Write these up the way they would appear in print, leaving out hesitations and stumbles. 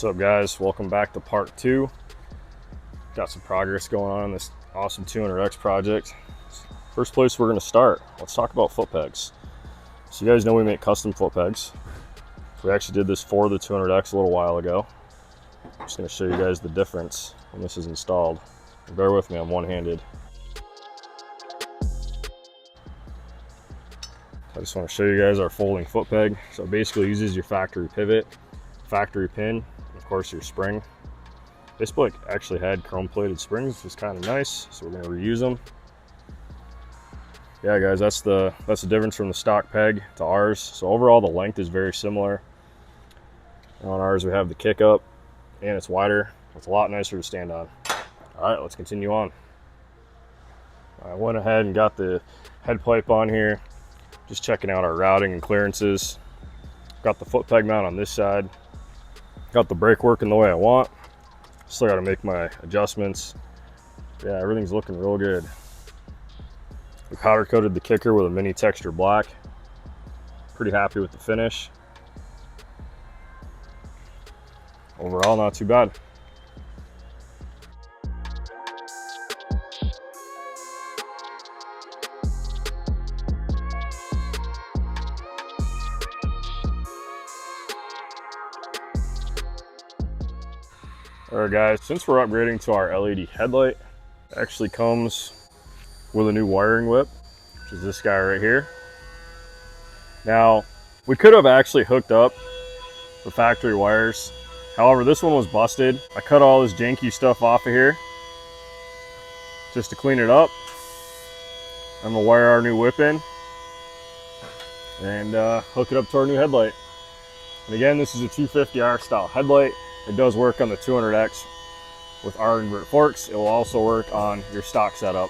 What's up, guys? Welcome back to part 2. Got some progress going on in this awesome 200X project. First place we're going to start, let's talk about foot pegs. So you guys know we make custom foot pegs. We actually did this for the 200X a little while ago. I'm just going to show you guys the difference when this is installed. Bear with me, I'm one-handed. I just want to show you guys our folding foot peg. So it basically uses your factory pivot, factory pin, and of course your spring. This bike actually had chrome plated springs, which is kind of nice, so we're going to reuse them. Yeah guys, that's the difference from the stock peg to ours. So overall the length is very similar. On ours we have the kick up and it's wider. It's a lot nicer to stand on. All right, let's continue on. I went ahead and got the head pipe on here, just checking out our routing and clearances. Got the foot peg mount on this side. Got the brake working the way I want. Still got to make my adjustments. Yeah, everything's looking real good. We powder coated the kicker with a mini texture black. Pretty happy with the finish. Overall, not too bad. Alright guys, since we're upgrading to our LED headlight, it actually comes with a new wiring whip, which is this guy right here. Now, we could have actually hooked up the factory wires. However, this one was busted. I cut all this janky stuff off of here just to clean it up. I'm gonna wire our new whip in and hook it up to our new headlight. And again, this is a 250R style headlight. It does work on the 200X with our invert forks. It will also work on your stock setup.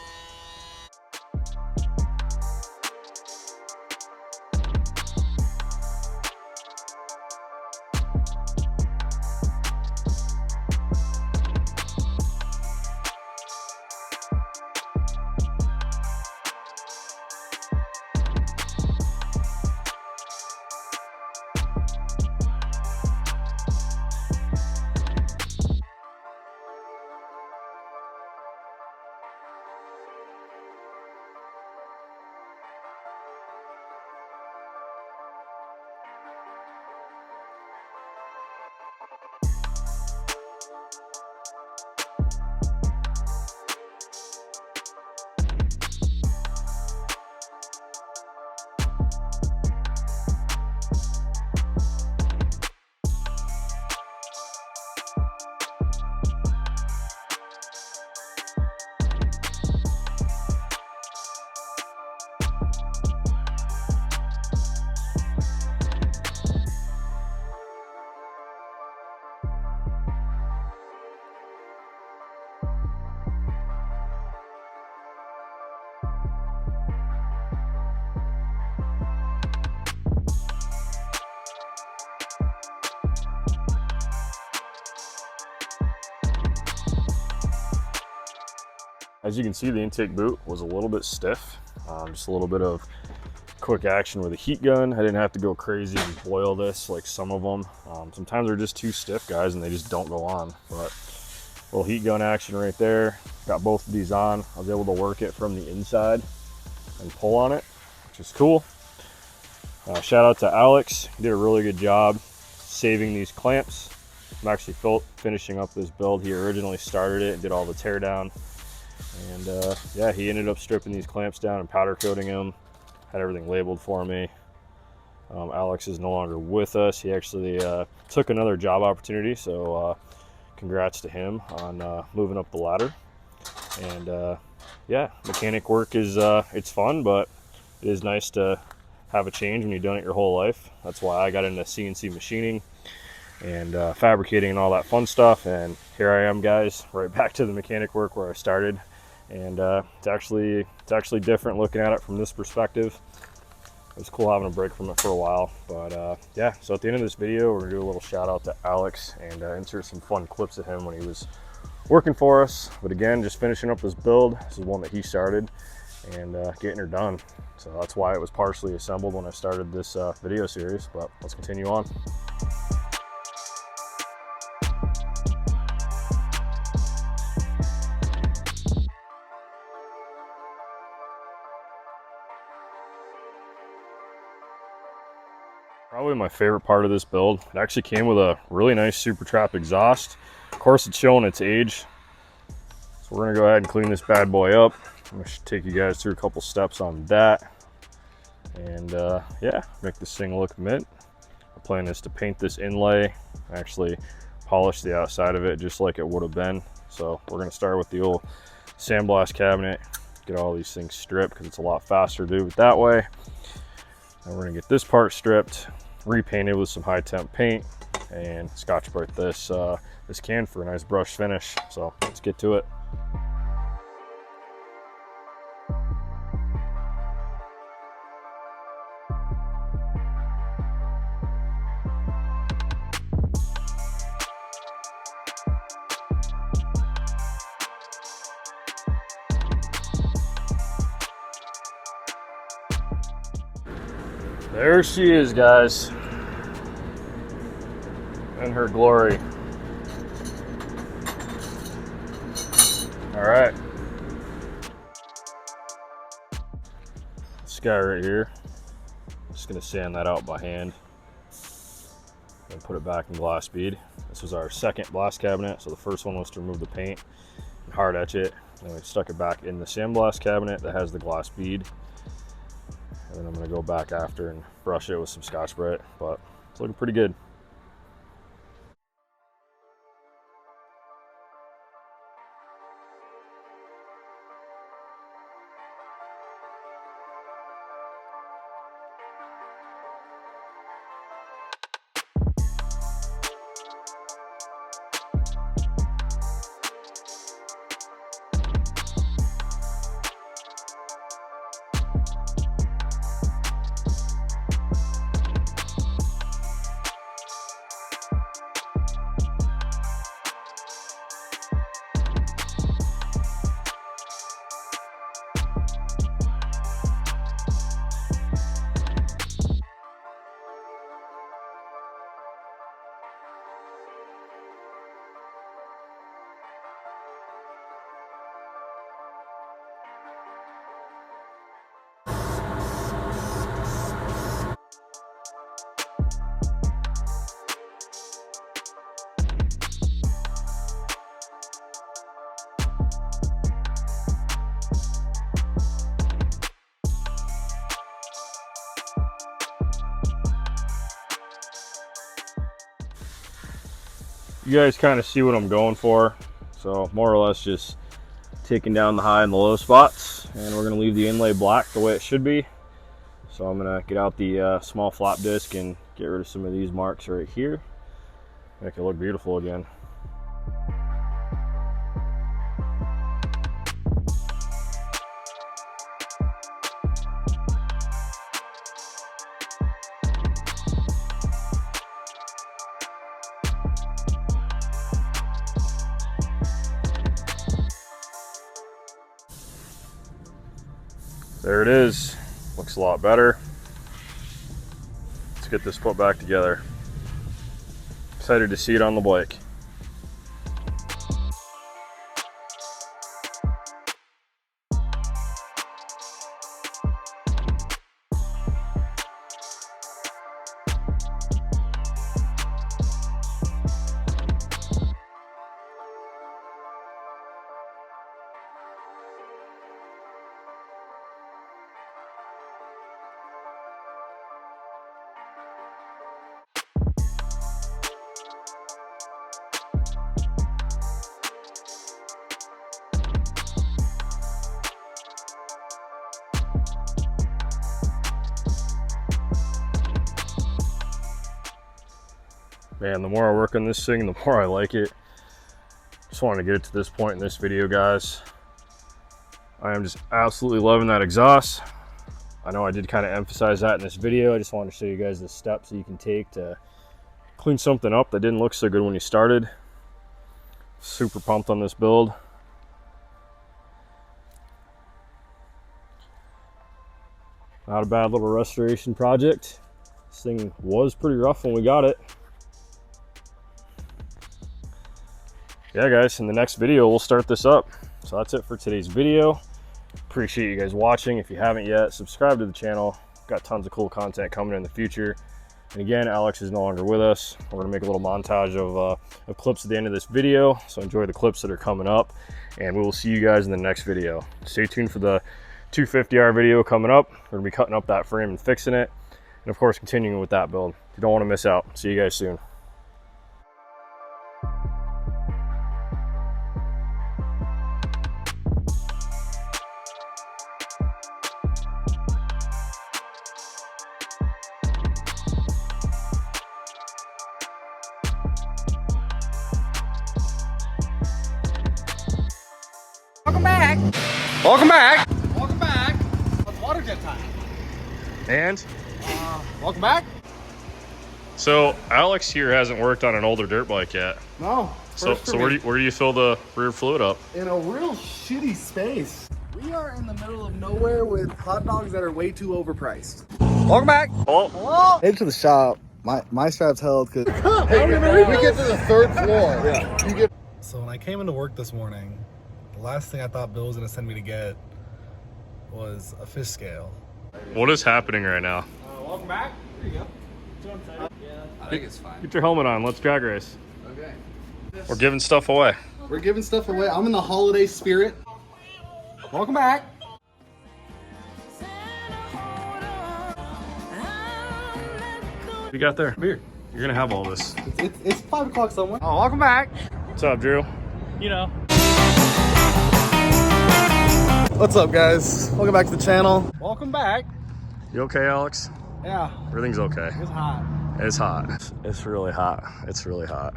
As you can see, the intake boot was a little bit stiff. Just a little bit of quick action with a heat gun. I didn't have to go crazy and boil this like some of them. Sometimes they're just too stiff, guys, and they just don't go on. But a little heat gun action right there. Got both of these on. I was able to work it from the inside and pull on it, which is cool. Shout out to Alex. He did a really good job saving these clamps. I'm actually finishing up this build. He originally started it and did all the tear down. And yeah, he ended up stripping these clamps down and powder coating them. Had everything labeled for me. Alex is no longer with us. He actually took another job opportunity, so congrats to him on moving up the ladder. And yeah, mechanic work is it's fun, but it is nice to have a change when you've done it your whole life. That's why I got into CNC machining and fabricating and all that fun stuff. And here I am, guys, right back to the mechanic work where I started. And it's actually different looking at it from this perspective. It was cool having a break from it for a while. But yeah, so at the end of this video, we're gonna do a little shout out to Alex and insert some fun clips of him when he was working for us. But again, just finishing up this build. This is one that he started, and getting her done. So that's why it was partially assembled when I started this video series, but let's continue on. Probably my favorite part of this build. It actually came with a really nice SuperTrapp exhaust. Of course, it's showing its age. So we're gonna go ahead and clean this bad boy up. I'm gonna take you guys through a couple steps on that. And yeah, make this thing look mint. The plan is to paint this inlay, actually polish the outside of it just like it would have been. So we're gonna start with the old sandblast cabinet, get all these things stripped because it's a lot faster to do it that way. And we're gonna get this part stripped, repainted with some high temp paint, and Scotch-Brite this can for a nice brush finish. So let's get to it. There she is, guys, in her glory. All right, this guy right here, I'm just gonna sand that out by hand and put it back in glass bead. This was our second blast cabinet, so the first one was to remove the paint and hard etch it. Then we stuck it back in the sandblast cabinet that has the glass bead. And then I'm gonna go back after and brush it with some Scotch-Brite, but it's looking pretty good. You guys kind of see what I'm going for. So more or less just taking down the high and the low spots, and we're gonna leave the inlay black the way it should be. So I'm gonna get out the small flap disc and get rid of some of these marks right here. Make it look beautiful again. There it is. Looks a lot better. Let's get this put back together. Excited to see it on the bike. Man, the more I work on this thing, the more I like it. Just wanted to get it to this point in this video, guys. I am just absolutely loving that exhaust. I know I did kind of emphasize that in this video. I just wanted to show you guys the steps that you can take to clean something up that didn't look so good when you started. Super pumped on this build. Not a bad little restoration project. This thing was pretty rough when we got it. Yeah, guys, in the next video, we'll start this up. So that's it for today's video. Appreciate you guys watching. If you haven't yet, subscribe to the channel. Got tons of cool content coming in the future. And again, Alex is no longer with us. We're gonna make a little montage of clips at the end of this video. So enjoy the clips that are coming up, and we will see you guys in the next video. Stay tuned for the 250R video coming up. We're gonna be cutting up that frame and fixing it. And of course, continuing with that build. You don't wanna miss out. See you guys soon. Welcome back! Welcome back! Welcome back! It's water jet time. And? Welcome back! So, Alex here hasn't worked on an older dirt bike yet. No. So where do you fill the rear fluid up? In a real shitty space. We are in the middle of nowhere with hot dogs that are way too overpriced. Welcome back! Oh. Hello! Head to the shop. My strap's held because we get to the third floor. Yeah. You get. So when I came into work this morning, the last thing I thought Bill was gonna send me to get was a fish scale. What is happening right now? Welcome back. Here you go. I think it's fine. Get your helmet on. Let's drag race. Okay. We're giving stuff away. We're giving stuff away. I'm in the holiday spirit. Welcome back. What you got there? Beer. You're gonna have all this. It's 5 o'clock somewhere. Oh, welcome back. What's up, Drew? You know. What's up, guys? Welcome back to the channel. Welcome back. You okay, Alex? Yeah. Everything's okay. It's hot. It's hot. It's really hot. It's really hot.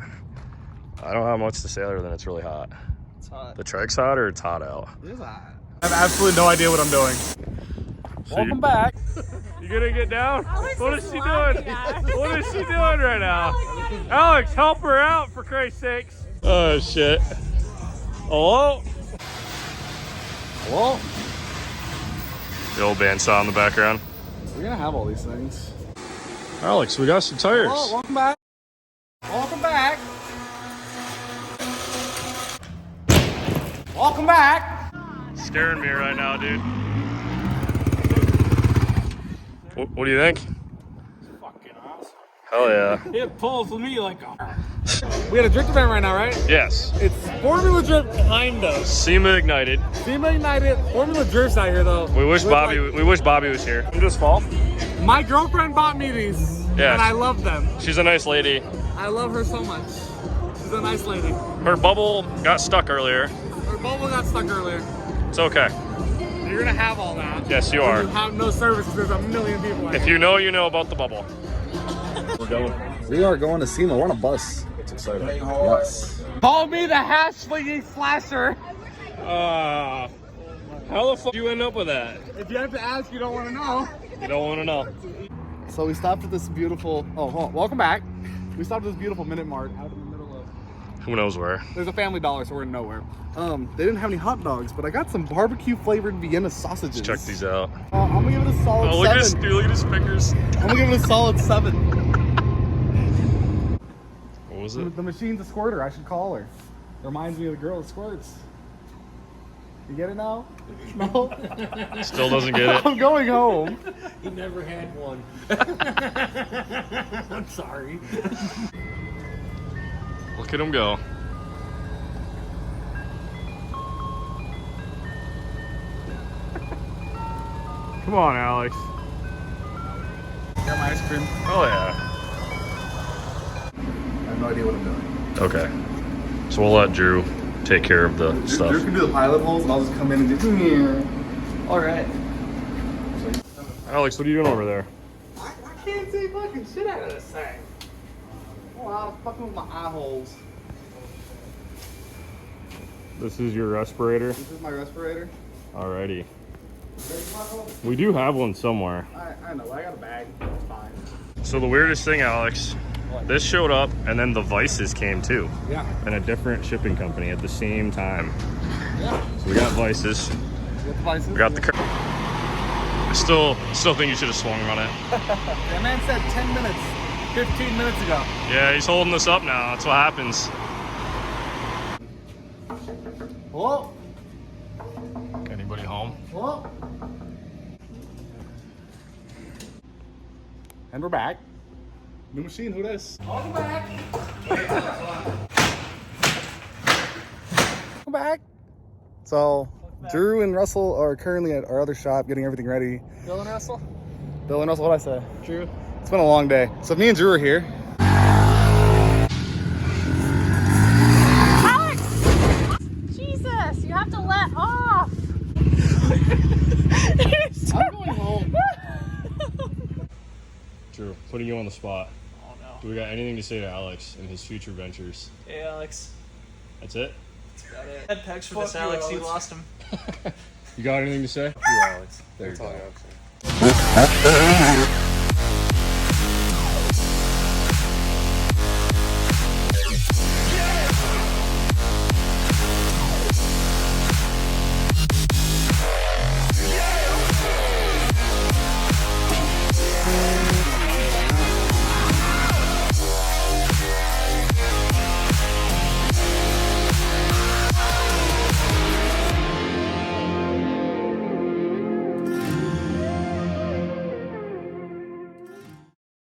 I don't have much to say other than it's really hot. It's hot. The track's hot or it's hot out? It is hot. I have absolutely no idea what I'm doing. So Welcome back. You gonna get down? What is she doing? at? What is she doing right now? Alex, help her out for Christ's sakes. Oh shit. Hello? Well, The old bandsaw in the background. we're gonna have all these things. Alex, we got some tires. Hello, welcome back. Welcome back. Welcome back. Scaring me right now, dude. What do you think? Fucking awesome. Hell yeah. It pulls me like a... We had a drift event right now, right? Yes. It's Formula Drift kind of. SEMA ignited. SEMA United. Formula Drift's out here though. We wish Bobby was here. You just fall? My girlfriend bought me these. Yes. And I love them. She's a nice lady. I love her so much. She's a nice lady. Her bubble got stuck earlier. Her bubble got stuck earlier. It's okay. You're gonna have all that. Yes, you are. You have no service. There's a million people. If you know, you know about the bubble. We're going. We are going to SEMA. We're on a bus. It's exciting. Yes. Call me the hash slinging slasher. How the fuck you end up with that? If you have to ask, you don't want to know. You don't want to know. So we stopped at this beautiful. Oh, hold on. Welcome back. We stopped at this beautiful Minute Mart out in the middle of. Who knows where? There's a Family Dollar, so we're in nowhere. They didn't have any hot dogs, but I got some barbecue flavored Vienna sausages. Let's check these out. I'm gonna give it a solid Oh, look at 7. his, dude, look at his fingers. I'm gonna give it a solid 7. What was it? The machine's a squirter. I should call her. Reminds me of the girl that squirts. You get it now? No? Still doesn't get it. I'm going home. He never had one. I'm sorry. Look at him go. Come on, Alex. Got my ice cream. Oh yeah. I have no idea what I'm doing. Okay. So we'll let Drew take care of the stuff. Drew can do the pilot holes, and I'll just come in and do. All right. Alex, what are you doing over there? I can't see fucking shit out of this thing. Oh, I was fucking with my eye holes. This is your respirator. This is my respirator. Alrighty. We do have one somewhere. I know. I got a bag. It's fine. So the weirdest thing, Alex, this showed up and then the Vices came too. Yeah. And a different shipping company at the same time. Yeah. So we got Vices. We got the I still think you should have swung on it. That man said 10 minutes, 15 minutes ago. Yeah, he's holding us up now. That's what happens. Whoa. Anybody home? Whoa. And we're back. New machine, who this? Welcome back. Come back. So, Drew and Russell are currently at our other shop getting everything ready. Bill and Russell? Bill and Russell, what'd I say? Drew. It's been a long day. So me and Drew are here. Alex! Jesus, you have to let off. I'm going home. Drew, putting you on the spot. Oh no. Do we got anything to say to Alex and his future ventures? Hey Alex. That's it? That's about it. Head pegs for Fuck this you, Alex, you Alex. lost him. You got anything to say? You, Alex. There you go. That's all I have to say.